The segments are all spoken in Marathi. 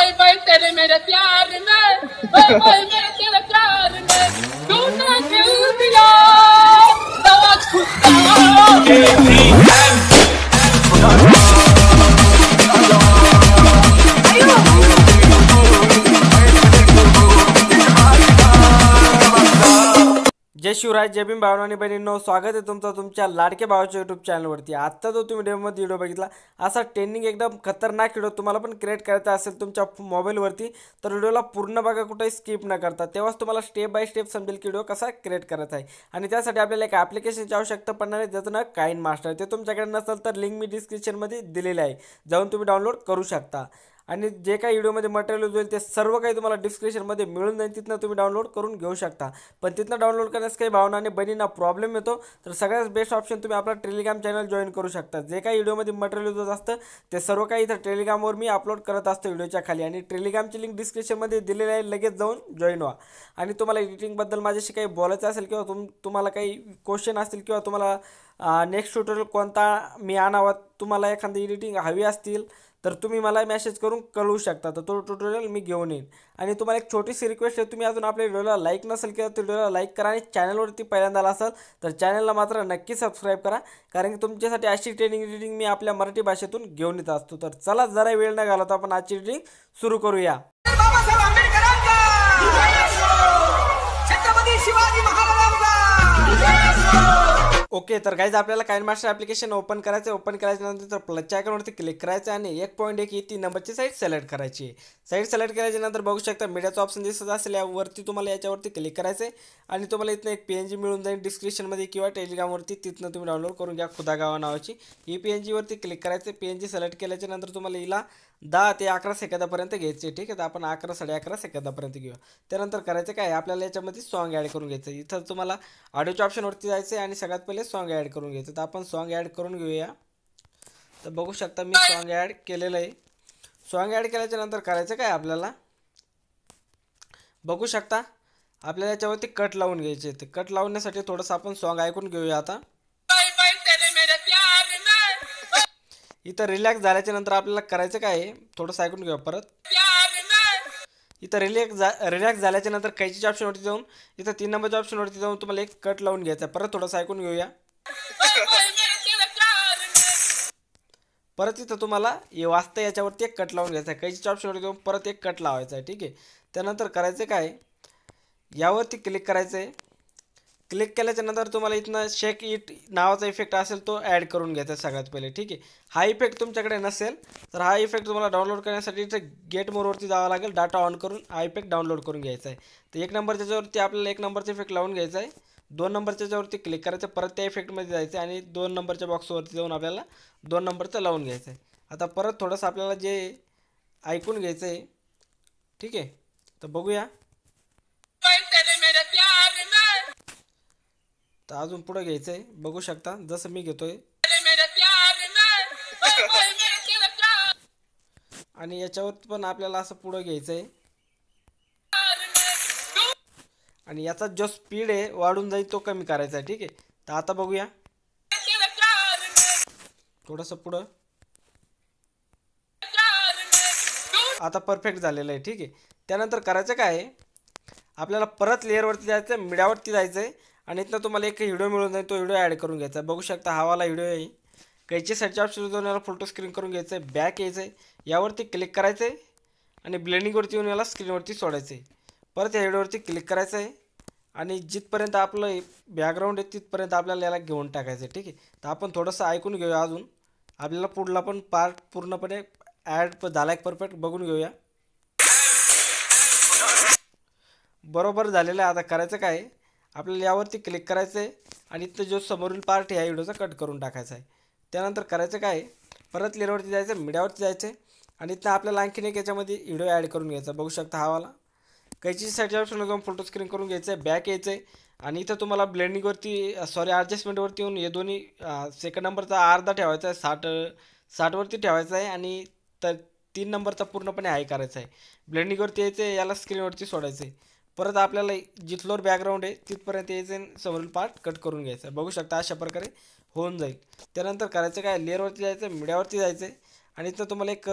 ओए ओए तेरे मेरे प्यार में, ओए ओए मेरे तेरे प्यार में तूने दिल दिया दवा खुदा। जय शिवराय, जय भीम भावना आणि बहिणींनो, स्वागत आहे तुमचं तुमच्या लाडक्या भावाच्या यूट्यूब चॅनलवरती। आत्ता जो तुम्ही डेमोमध्ये व्हिडिओ बघितला, असा ट्रेंडिंग एकदम खतरनाक व्हिडिओ तुम्हाला पण क्रिएट करायचा असेल तुमच्या मोबाईलवरती, तर व्हिडिओला पूर्ण बघा, कुठेही स्किप न करता। तेव्हाच तुम्हाला स्टेप बाय स्टेप समजेल की व्हिडिओ कसा क्रिएट करायचा आहे। आणि त्यासाठी आपल्याला एक ॲप्लिकेशनची आवश्यकता पडणार आहे, ज्याचं नाव काइन मास्टर। ते तुमच्याकडे नसेल तर लिंक मी डिस्क्रिप्शनमध्ये दिलेली आहे, जाऊन तुम्ही डाउनलोड करू शकता। आणि जे काही व्हिडिओमध्ये मटेरियल यूज होईल ते सर्व काही तुम्हाला डिस्क्रिप्शनमध्ये मिळून जाईल, तिथनं तुम्ही डाउनलोड करून घेऊ शकता। पण तिथनं डाउनलोड करण्यास काही भावना आणि बहिणींना प्रॉब्लेम येतो, तर सगळ्यात बेस्ट ऑप्शन तुम्ही आपला टेलिग्राम चॅनल जॉईन करू शकता। जे काही व्हिडिओमध्ये मटेरियल यूज असतं ते सर्व काही इथं टेलिग्रामवर मी अपलोड करत असतो व्हिडिओच्या खाली, आणि टेलिग्रामची लिंक डिस्क्रिप्शनमध्ये दिलेली आहे, लगेच जाऊन जॉईन व्हा। आणि तुम्हाला एडिटिंगबद्दल माझ्याशी काही बोलायचं असेल किंवा तुम्हाला काही क्वेश्चन असतील किंवा तुम्हाला नेक्स्ट ट्युटोरियल कोणता मी आणावा, तुम्हाला एखादी एडिटिंग हवी असतील तर तुम्ही मला मेसेज करून कळवू शकता, तर तो ट्युटोरियल मी घेऊन येईन। आणि तुम्हाला एक छोटीशी रिक्वेस्ट आहे, तुम्ही अजून आपल्या व्हिडिओला लाईक नसेल किंवा व्हिडिओला लाईक करा, आणि चॅनलवरती पहिल्यांदा आला असाल तर चॅनलला मात्र नक्की सबस्क्राईब करा, कारण की तुमच्यासाठी अशी ट्रेनिंग एडिटिंग मी आपल्या मराठी भाषेतून घेऊन येत असतो। तर चला, जरा वेळ न घालवता आपण आजची एडिटिंग सुरू करूया। ओके, तर गाइज आपल्याला काइन मास्टर ॲप्लिकेशन ओपन करायचं आहे। ओपन केल्यानंतर प्लसच्या आयकॉनवरती क्लिक करायचं आणि 1.1 ही 3 नंबरची साईड सिलेक्ट करायची। साईड सिलेक्ट केल्यानंतर बघू शकता मीडियाचा ऑप्शन दिसत असेल, यावरती तुम्हाला याच्यावरती क्लिक करायचं आहे आणि तुम्हाला इथनं एक PNG मिळून जाईल डिस्क्रिप्शनमध्ये किंवा टेलिग्रामवरती, तिथनं तुम्ही डाउनलोड करून घ्या खुदागावा नावाची। ही PNG वरती क्लिक करायचं। PNG सिलेक्ट केल्याच्यानंतर तुम्हाला हिला 10 ते 11 सेकंदापर्यंत घ्यायचे, ठीक आहे। तर आपण 11 11.5 सेकंदापर्यंत घेऊया। त्यानंतर करायचं काय, आपल्याला याच्यामध्ये सॉन्ग ॲड करून घ्यायचं। इथं तुम्हाला ऑडिओच्या ऑप्शनवरती जायचं आहे आणि सगळ्यात पहिले सॉन्ग ॲड करून घ्यायचं। तर आपण सॉन्ग ॲड करून घेऊया। तर बघू शकता मी सॉन्ग ॲड केलेलं आहे। सॉन्ग ॲड केल्याच्यानंतर करायचं काय, आपल्याला बघू शकता आपल्याला याच्यावरती कट लावून घ्यायचे। ते कट लावण्यासाठी थोडंसं आपण सॉन्ग ऐकून घेऊया। आता इथं रिलॅक्स झाल्याच्यानंतर आपल्याला करायचं काय आहे, थोडंसं ऐकून घेऊया परत। इथं रिलॅक्स झाल्याच्यानंतर कैचीच्या ऑप्शनवरती जाऊन इथं 3 नंबरच्या ऑप्शनवरती जाऊन तुम्हाला एक कट लावून घ्यायचा। परत थोडंसं ऐकून घेऊया। परत इथं तुम्हाला वाजता याच्यावरती एक कट लावून घ्यायचा आहे। कैचीच्या ऑप्शनवरती जाऊन परत एक कट लावायचा आहे, ठीक आहे। त्यानंतर करायचं काय, यावरती क्लिक करायचं आहे। क्लिक केल्याच्यानंतर तुम्हाला इथनं शेक इट नावाचा इफेक्ट असेल तो ॲड करून घ्यायचा सगळ्यात पहिले, ठीक आहे। हा इफेक्ट तुमच्याकडे नसेल तर हा इफेक्ट तुम्हाला डाउनलोड करण्यासाठी इथं गेट मोरवरती जावं लागेल, डाटा ऑन करून हा इफेक्ट डाउनलोड करून घ्यायचा आहे। तर 1 नंबरच्या याच्यावरती आपल्याला 1 नंबरचा इफेक्ट लावून घ्यायचा आहे। 2 नंबरच्या याच्यावरती क्लिक करायचं, परत त्या इफेक्टमध्ये जायचं आणि 2 नंबरच्या बॉक्सवरती जाऊन आपल्याला 2 नंबरचं लावून घ्यायचं आहे। आता परत थोडंसं आपल्याला जे ऐकून घ्यायचं आहे, ठीक आहे। तर बघूया, तर अजून पुढे घ्यायचं आहे। बघू शकता जसं मी घेतोय, आणि याच्यावर पण आपल्याला असं पुढं घ्यायचं आहे, आणि याचा जो स्पीड आहे वाढून जाईल तो कमी करायचा आहे, ठीक आहे। तर आता बघूया, थोडंसं पुढं, आता परफेक्ट झालेलं आहे, ठीक आहे। त्यानंतर करायचं काय आहे, आपल्याला परत लेअरवरती जायचं आहे, मीडियावरती जायचं आहे, आणि इथनं तुम्हाला एक व्हिडिओ मिळून जाईल, तो व्हिडिओ ॲड करून घ्यायचा आहे। बघू शकता हा वाला व्हिडिओ आहे। कैची साईडच्या ऑप्शन जाऊन याला फोटो स्क्रीन करून घ्यायचं आहे, बॅक यायचं आहे, यावरती क्लिक करायचं आहे आणि ब्लेंडिंगवरती येऊन याला स्क्रीनवरती सोडायचं आहे। परत या व्हिडिओवरती क्लिक करायचं आहे आणि जिथपर्यंत आपलं बॅकग्राऊंड आहे तिथपर्यंत आपल्याला याला घेऊन टाकायचं आहे, ठीक आहे। तर आपण थोडंसं ऐकून घेऊया, अजून आपल्याला पुढला पण पार्ट पूर्णपणे ॲड झाला आहे परफेक्ट, बघून घेऊया। बरोबर झालेलं आहे। आता करायचं काय, आपल्याला यावरती क्लिक करायचं आहे आणि इथं जो समोरील पार्ट आहे या व्हिडिओचा कट करून टाकायचा आहे। त्यानंतर करायचं काय, परत लेअरवरती जायचं, मीडियावरती जायचं आणि इथं आपल्याला आणखीन एक याच्यामध्ये व्हिडिओ ॲड करून घ्यायचा। बघू शकता हा वाला कैची साईडच्या ऑप्शनला जाऊन फोटो स्क्रीन करून घ्यायचं आहे, बॅक यायचं आहे, आणि इथं तुम्हाला ब्लेंडिंगवरती ॲडजस्टमेंटवरती येऊन हे दोन्ही सेकंड नंबरचा अर्धा ठेवायचा आहे, 60वरती ठेवायचा आहे, आणि तर 3 नंबरचा पूर्णपणे हाय करायचा आहे। ब्लेंडिंगवरती यायचं आहे, याला स्क्रीनवरती सोडायचं आहे। परत आपल्याला जिथलोर बॅकग्राऊंड आहे तिथपर्यंत यायचं आणि समोरील पार्ट कट करून घ्यायचा आहे। बघू शकता अशा प्रकारे होऊन जाईल। त्यानंतर करायचं काय, लेअरवरती जायचं, मीडियावरती जायचं आहे, आणि इथं तुम्हाला एक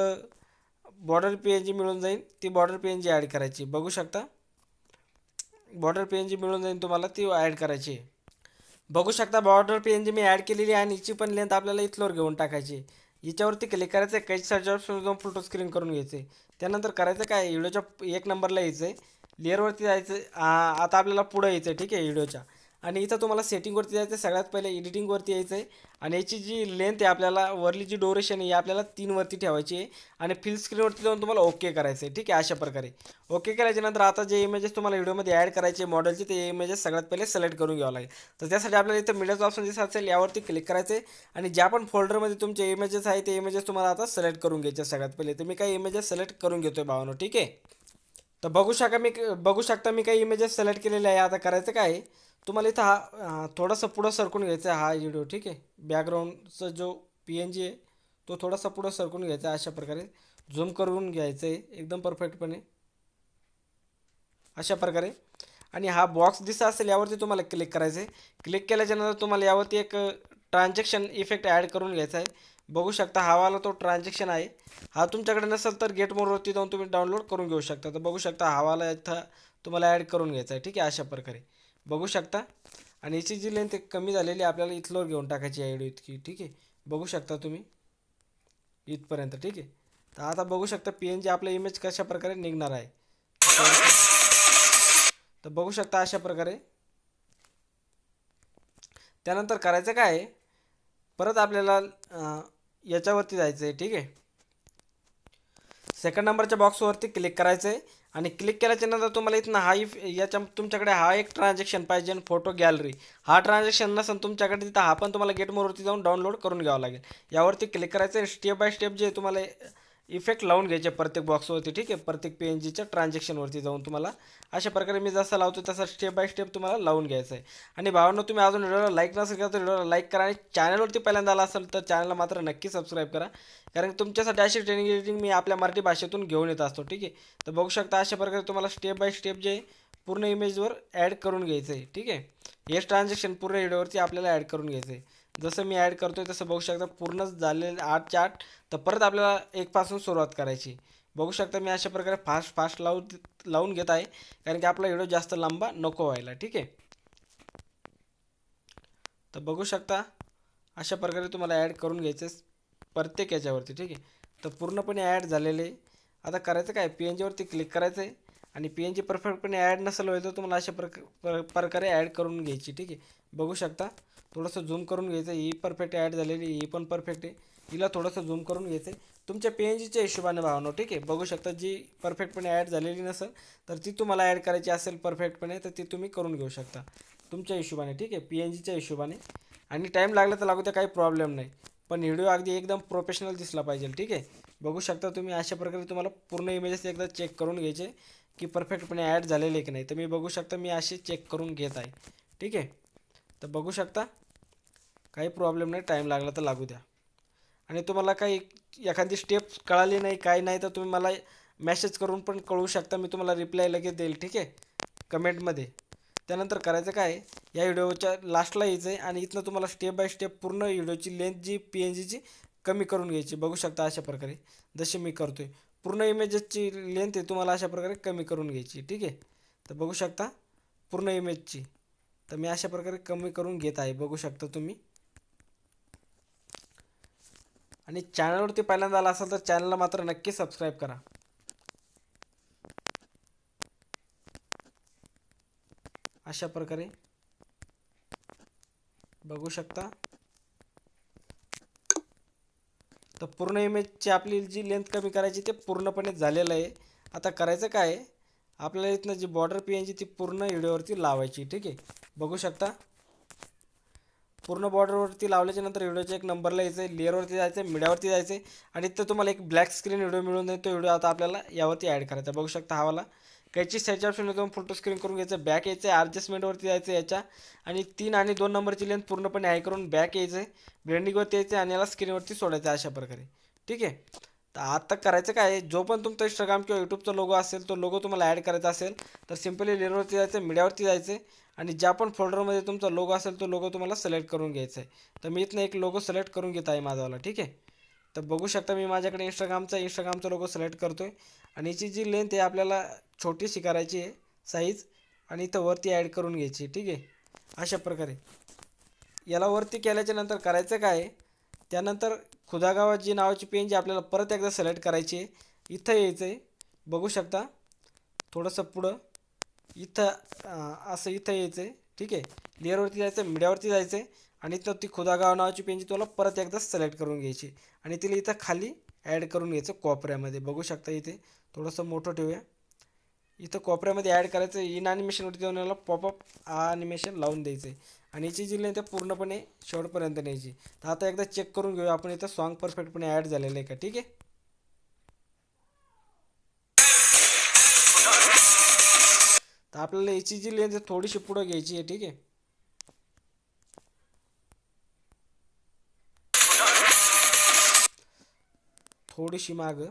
बॉर्डर PNG मिळून जाईल, ती बॉर्डर PNG ॲड करायची. बघू शकता बॉर्डर PNG मिळून जाईल तुम्हाला, ती ॲड करायची. बघू शकता बॉर्डर PNG मी ॲड केलेली आहे आणि हिची पण लेंथ आपल्याला इथल्यावर घेऊन टाकायची. याच्यावरती क्लिक करायचं आहे, काही सर्च ऑप्शन जाऊन फोटो स्क्रीन करून घ्यायचं आहे. त्यानंतर करायचं काय, व्हिडिओच्या 1 नंबरला यायचं आहे, लेअरवरती जायचं. आता आपल्याला पुढं यायचं आहे, ठीक आहे, व्हिडिओच्या. आणि इथं तुम्हाला सेटिंगवरती जायचं आहे, सगळ्यात पहिले एडिटिंगवरती यायचं आहे. आणि याची जी लेंथ आहे आपल्याला वरली जी ड्युरेशन आहे आपल्याला 3 वरती ठेवायची आहे. आणि फिल स्क्रीनवरती जाऊन तुम्हाला ओके करायचं आहे, ठीक आहे. अशा प्रकारे ओके केल्याच्यानंतर आता जे इमेजेस तुम्हाला व्हिडिओमध्ये ॲड करायचे मॉडेलचे, ते इमेजेस सगळ्यात पहिले सिलेक्ट करून घ्यावं लागेल. तर त्यासाठी आपल्याला इथं मीडियाचा ऑप्शन दिसत असेल, यावरती क्लिक करायचं आहे. आणि ज्या पण फोल्डरमध्ये तुमचे इमेजेस आहे ते इमेजेस तुम्हाला आता सिलेक्ट करून घ्यायचे सगळ्यात पहिले. तर मी काही इमेजेस सिलेक्ट करून घेतोय भावानो, ठीक आहे. तर बघू शकता मी काही इमेजेस सिलेक्ट केलेले आहे. आता करायचं काय, तुम्हाला इथं थोडंसं पुढं सरकून घ्यायचं आहे हा व्हिडिओ, ठीक आहे. बॅकग्राऊंडचा जो PNG आहे तो थोडासा पुढं सरकून घ्यायचा आहे. अशा प्रकारे झूम करून घ्यायचं आहे एकदम परफेक्टपणे, अशा प्रकारे. आणि हा बॉक्स दिसत असेल यावरती तुम्हाला क्लिक करायचं आहे. क्लिक केल्याच्यानंतर तुम्हाला यावरती एक ट्रान्झॅक्शन इफेक्ट ॲड करून घ्यायचा आहे. बघू शकता हा वाला तो ट्रान्झॅक्शन आहे. हा तुमच्याकडे नसेल तर गेट मोडवरती जाऊन तुम्ही डाउनलोड करून घेऊ शकता. तर बघू शकता हा वाला इथं तुम्हाला ॲड करून घ्यायचा आहे, ठीक आहे. अशा प्रकारे बघू शकता. आणि याची जी लेंथ कमी झालेली आपल्याला इथल्यावर घेऊन टाकायची आहे व्हिडिओ इतकी, ठीक आहे. बघू शकता तुम्ही इथपर्यंत, ठीक आहे. तर आता बघू शकता PNG आपला इमेज कशा प्रकारे निघणार आहे. तर बघू शकता अशा प्रकारे. त्यानंतर करायचं काय, परत आपल्याला याच्यावरती जायचं आहे, ठीक आहे. सेकंड नंबरच्या बॉक्सवरती क्लिक करायचं आहे. आणि क्लिक केल्याच्यानंतर तुम्हाला इथनं तुमच्याकडे हा एक ट्रान्झॅक्शन पाहिजे, फोटो गॅलरी. हा ट्रान्झॅक्शन नसेल तुमच्याकडे तिथं हा पण तुम्हाला गेट मोडवरती जाऊन डाउनलोड करून घ्यावं लागेल. यावरती क्लिक करायचं आहे. स्टेप बाय स्टेप जे तुम्हाला इफेक्ट लावून घ्यायचे प्रत्येक बॉक्सवरती, ठीक आहे. प्रत्येक PNGच्या ट्रान्झॅक्शनवरती जाऊन तुम्हाला अशा प्रकारे मी जसं लावतो तसा स्टेप बाय स्टेप तुम्हाला लावून घ्यायचं आहे. आणि भावांनो, तुम्ही अजून व्हिडिओला लाईक नसेल केलं तर व्हिडिओला लाईक करा. आणि चॅनलवरती पहिल्यांदा आला असेल तर चॅनलला मात्र नक्की सबस्क्राईब करा, कारण की तुमच्यासाठी अशी ट्रेनिंग एडिटिंग मी आपल्या मराठी भाषेतून घेऊन येत असतो, ठीक आहे. तर बघू शकता अशा प्रकारे तुम्हाला स्टेप बाय स्टेप जे पूर्ण इमेजवर ॲड करून घ्यायचं आहे, ठीक आहे. हेच ट्रान्झॅक्शन पूर्ण व्हिडिओवरती आपल्याला ॲड करून घ्यायचं आहे. जसं मी ॲड करतोय तसं बघू शकता पूर्णच झालेलं 8च्या 8. तर परत आपल्याला 1 पासून सुरुवात करायची. बघू शकता मी अशा प्रकारे फास्ट लावून घेत आहे, कारण की आपला व्हिडिओ जास्त लांबा नको व्हायला, ठीक आहे. तर बघू शकता अशा प्रकारे तुम्हाला ॲड करून घ्यायचं प्रत्येक याच्यावरती, ठीक आहे. तर पूर्णपणे ॲड झालेले. आता करायचं काय, PNGवरती क्लिक करायचं आहे. आणि PNG परफेक्टपणे ॲड नसेल होईल तर तुम्हाला अशा प्रकारे ॲड करून घ्यायची, ठीक आहे. बघू शकता थोडंसं झूम करून घ्यायचं. ही परफेक्ट ॲड झालेली, ही पण परफेक्ट आहे. हिला थोडंसं झूम करून घ्यायचं आहे तुमच्या PNGच्या हिशोबाने भावनो, ठीक आहे. बघू शकता जी परफेक्टपणे ॲड झालेली नसेल तर ती तुम्हाला ॲड करायची असेल परफेक्टपणे तर ती तुम्ही करून घेऊ शकता तुमच्या हिशोबाने, ठीक आहे, PNGच्या हिशोबाने. आणि टाईम लागला तर लागू द्या, काही प्रॉब्लेम नाही, पण व्हिडिओ अगदी एकदम प्रोफेशनल दिसला पाहिजे, ठीक आहे. बघू शकता तुम्ही अशा प्रकारे तुम्हाला पूर्ण इमेजेस एकदा चेक करून घ्यायचे की परफेक्टपणे ॲड झालेले की नाही. तर मी बघू शकता मी असे चेक करून घेत आहे, ठीक आहे. तर बघू शकता काही प्रॉब्लेम नाही, टाईम लागला तर लागू द्या. आणि तुम्हाला काही एखादी स्टेप कळाली नाही काही नाही तर तुम्ही मला मेसेज करून पण कळवू शकता, मी तुम्हाला रिप्लाय लगेच देईल, ठीक आहे, कमेंटमध्ये. त्यानंतर करायचं काय, या व्हिडिओच्या लास्टला यायचं आहे आणि इथनं तुम्हाला स्टेप बाय स्टेप पूर्ण व्हिडिओची लेंथ जी PNGची कमी करून घ्यायची. बघू शकता अशा प्रकारे जसे मी करतोय पूर्ण इमेजेसची लेंथ आहे तुम्हाला अशा प्रकारे कमी करून घ्यायची, ठीक आहे. तर बघू शकता पूर्ण इमेजची, तर मी अशा प्रकारे कमी करून घेत आहे, बघू शकता तुम्ही. आणि चॅनलवरती पहिल्यांदा आला असेल तर चॅनलला मात्र नक्की सबस्क्राईब करा. अशा प्रकारे बघू शकता. तर पूर्ण इमेजची आपली जी लेंथ कमी करायची ते पूर्णपणे झालेलं आहे. आता करायचं काय, आपल्याला इथनं जी बॉर्डर PNG ती पूर्ण व्हिडिओवरती लावायची, ठीक आहे. बघू शकता पूर्ण बॉर्डरवरती लावल्याच्या नंतर व्हिडिओच्या 1 नंबरला यायचं आहे, लेअरवरती जायचं आहे, मीडियावरती जायचं आहे. आणि इथं तुम्हाला एक ब्लॅक स्क्रीन व्हिडिओ मिळून जाईल. तो व्हिडिओ आता आपल्याला यावरती ॲड करायचा. बघू शकता हा वाला काहीची सर्च ऑप्शन येतो, फोटो स्क्रीन करून घ्यायचं, बॅक यायचं आहे, ॲडजस्टमेंटवरती जायचं याच्या. आणि 3 आणि 2 नंबरची लेंथ पूर्णपणे हाय करून बॅक यायचं आहे, ब्लेंडिंगवरती यायचं आणि याला स्क्रीनवरती सोडायचं अशा प्रकारे, ठीक आहे. तर आता करायचं काय, जो पण तुमचा इंस्टाग्राम किंवा यूट्यूबचा लोगो असेल तो लोगो तुम्हाला ॲड करायचा असेल तर सिम्पली लेअरवरती जायचं, मीडियावरती जायचं आणि ज्या पण फोल्डरमध्ये तुमचा लोगो असेल तो लोगो तुम्हाला सिलेक्ट करून घ्यायचा आहे. तर मी इथनं एक लोगो सिलेक्ट करून घेत आहे माझावाला, ठीक आहे. तर बघू शकता मी माझ्याकडे इंस्टाग्रामचा लोगो सिलेक्ट करतोय आणि याची जी लेंथ आहे आपल्याला छोटीशी करायची आहे साईज आणि इथं वरती ॲड करून घ्यायची, ठीक आहे. अशा प्रकारे याला वरती केल्याच्या नंतर करायचं काय आहे, त्यानंतर खुदागावा जी नावाची पेन जी आपल्याला परत एकदा सिलेक्ट करायची आहे. इथं यायचं आहे, बघू शकता थोडंसं पुढं इथं असं इथं यायचं आहे, ठीक आहे. लेअरवरती जायचं, मीडियावरती जायचं आहे आणि इथं ती खुदागाव नावाची पेन जी तुला परत एकदा सिलेक्ट करून घ्यायची आणि तिला इथं खाली ॲड करून घ्यायचं कोपऱ्यामध्ये. बघू शकता इथे थोडंसं मोठं ठेवूया. इथं कोपऱ्यामध्ये ॲड करायचं, इन ॲनिमेशनवरती जाऊन याला पॉपअप ॲनिमेशन लावून द्यायचं आहे आणि याची जी लेंथ आहे पूर्णपणे शेवटपर्यंत न्यायची. तर आता एकदा चेक करून घेऊया आपण इथं सॉन्ग परफेक्टपणे ॲड झालेलं आहे का, ठीक आहे. तर आपल्याला याची जी लेंथ आहे थोडीशी पुढं घ्यायची आहे, ठीक आहे. थोडीशी मागं.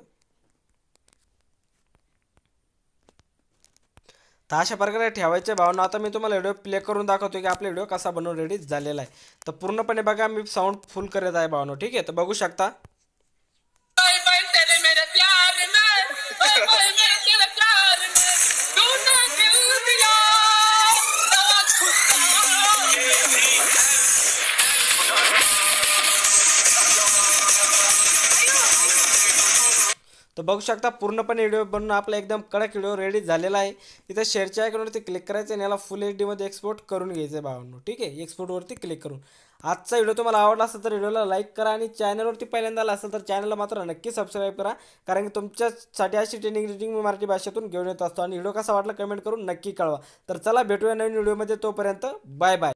तर अशा प्रकारे ठेवायचे भावना. आता मी तुम्हाला व्हिडिओ प्ले करून दाखवतो की आपला व्हिडिओ कसा बनवून रेडी झालेला आहे. तर पूर्णपणे बघा, मी साऊंड फुल करत आहे भावना, ठीक आहे. तर बघू शकता. ओए ओए तेरे मेरे प्यार में, ओए ओए मेरे तेरे प्यार में, तूने दिल दिया दवा तर बघू शकता पूर्णपणे व्हिडिओ बनवून आपला एकदम कडक व्हिडिओ रेडी झालेला आहे. इथं शेअरच्या आयकॉनवरती क्लिक करायचं आणि याला फुल HD मध्ये एक्सपोर्ट करून घ्यायचं आहे भावांनो, ठीक आहे. एक्सपोर्टवरती क्लिक करून आजचा व्हिडिओ तुम्हाला आवडला असेल तर व्हिडिओला लाईक करा आणि चॅनलवरती पहिल्यांदा आला असेल तर चॅनलला मात्र नक्की सबस्क्राईब करा, कारण की तुमच्यासाठी अशी ट्रेनिंग रिडिंग मी मराठी भाषेतून घेऊन येत असतो. आणि व्हिडिओ कसा वाटला कमेंट करून नक्की कळवा. तर चला भेटूया नवीन व्हिडिओमध्ये, तोपर्यंत बाय बाय.